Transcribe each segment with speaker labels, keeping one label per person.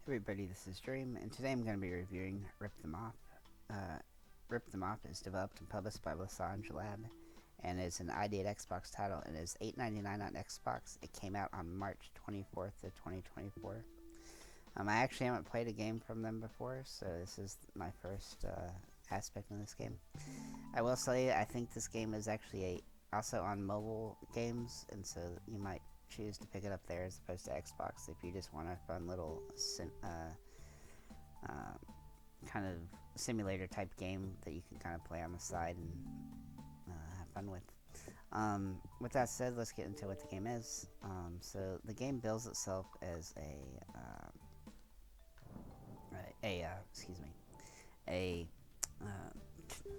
Speaker 1: Everybody, this is Dream, and today I'm going to be reviewing Rip Them Off. Uh, Rip Them Off is developed and published by Lasange Lab, and is an ID at Xbox title, and is $8.99 on Xbox. It came out on March 24th of 2024. I actually haven't played a game from them before, so this is my first aspect of this game. I will say I think this game is actually also on mobile games, and so you might choose to pick it up there as opposed to Xbox if you just want a fun little uh, kind of simulator type game that you can kind of play on the side and have fun with. With that said, let's get into what the game is. So the game bills itself as a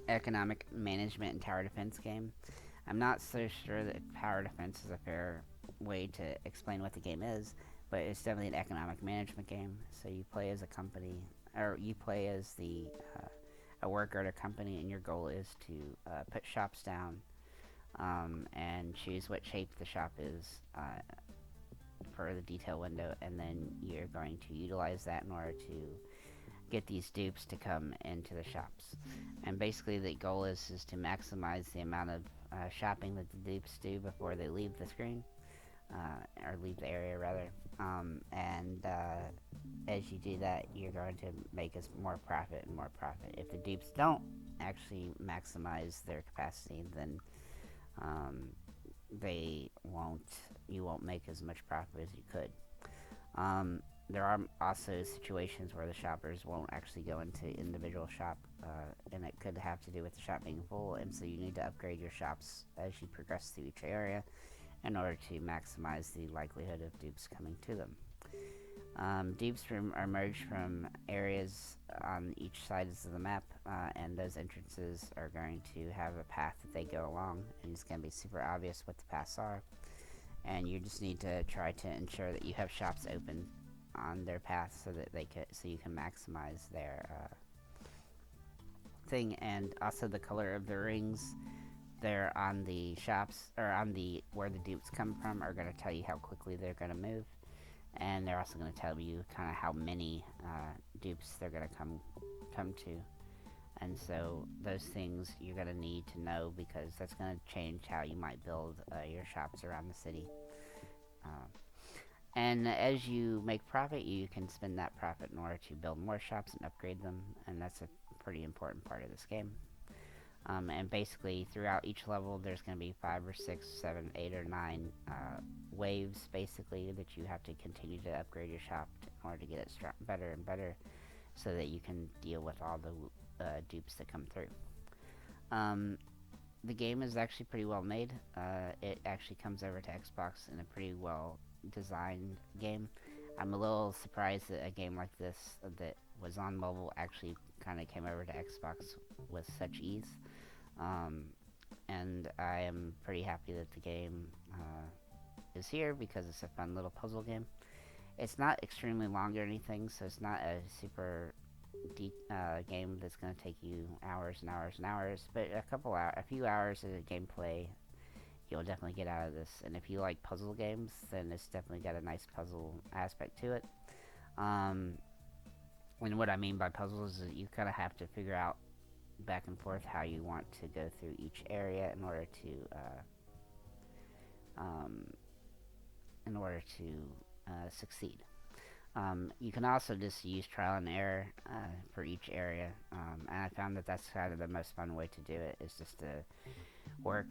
Speaker 1: economic management and tower defense game. I'm not so sure that tower defense is a fair way to explain what the game is, but it's definitely an economic management game. So you play as a company, or you play as a worker at a company, and your goal is to put shops down and choose what shape the shop is for the detail window, and then you're going to utilize that in order to get these dupes to come into the shops. And basically the goal is to maximize the amount of shopping that the dupes do before they leave the screen, or leave the area rather. And as you do that, you're going to make us more profit and more profit. If the dupes don't actually maximize their capacity, then they won't. You won't make as much profit as you could. There are also situations where the shoppers won't actually go into individual shop, and it could have to do with the shop being full, and so you need to upgrade your shops as you progress through each area in order to maximize the likelihood of dupes coming to them. Dupes are merged from areas on each side of the map, and those entrances are going to have a path that they go along, and it's going to be super obvious what the paths are, and you just need to try to ensure that you have shops open on their path so that you can maximize their thing. And also the color of the rings they're on the shops, or on the where the dupes come from, are going to tell you how quickly they're going to move, and they're also going to tell you kind of how many dupes they're going to come to. And so those things you're going to need to know, because that's going to change how you might build your shops around the city. And as you make profit, you can spend that profit in order to build more shops and upgrade them, and that's a pretty important part of this game. And basically, throughout each level, there's going to be 5 or 6, 7, 8, or 9 waves, basically, that you have to continue to upgrade your shop in order to get it better and better, so that you can deal with all the dupes that come through. The game is actually pretty well made. It actually comes over to Xbox in a pretty well designed game. I'm a little surprised that a game like this that was on mobile actually kind of came over to Xbox with such ease. And I am pretty happy that the game is here, because it's a fun little puzzle game. It's not extremely long or anything, so it's not a super deep game that's going to take you hours and hours and hours, but a few hours of gameplay you'll definitely get out of this. And if you like puzzle games, then it's definitely got a nice puzzle aspect to it. And what I mean by puzzles is that you kind of have to figure out back and forth how you want to go through each area in order to succeed. You can also just use trial and error for each area, and I found that that's kind of the most fun way to do it, is just to work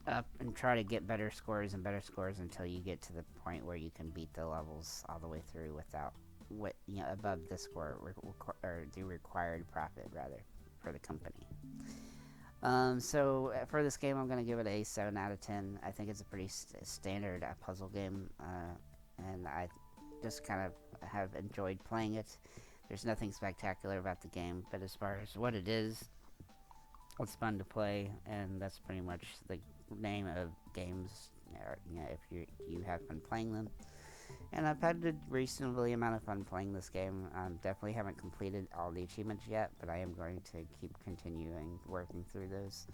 Speaker 1: up and try to get better scores and better scores until you get to the point where you can beat the levels all the way through without above the score or the required profit rather for the company. So for this game, I'm going to give it a 7 out of 10. I think it's a pretty standard puzzle game, and I just kind of have enjoyed playing it. There's nothing spectacular about the game, but as far as what it is, it's fun to play, and that's pretty much the name of games. If you have fun playing them, and I've had a reasonably amount of fun playing this game. Definitely haven't completed all the achievements yet, but I am going to keep continuing working through those.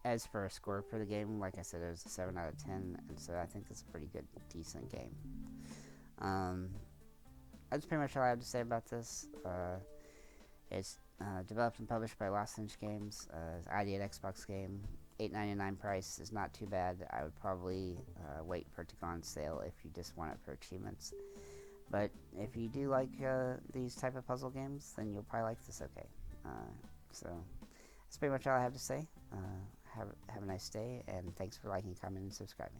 Speaker 1: As for a score for the game, like I said, it was a 7 out of 10, and so I think that's a pretty good, decent game. that's pretty much all I have to say about this. It's developed and published by Lost Inch Games. ID at Xbox game. $8.99 price is not too bad. I would probably wait for it to go on sale if you just want it for achievements. But if you do like these type of puzzle games, then you'll probably like this okay. So that's pretty much all I have to say. Have a nice day, and thanks for liking, commenting, and subscribing.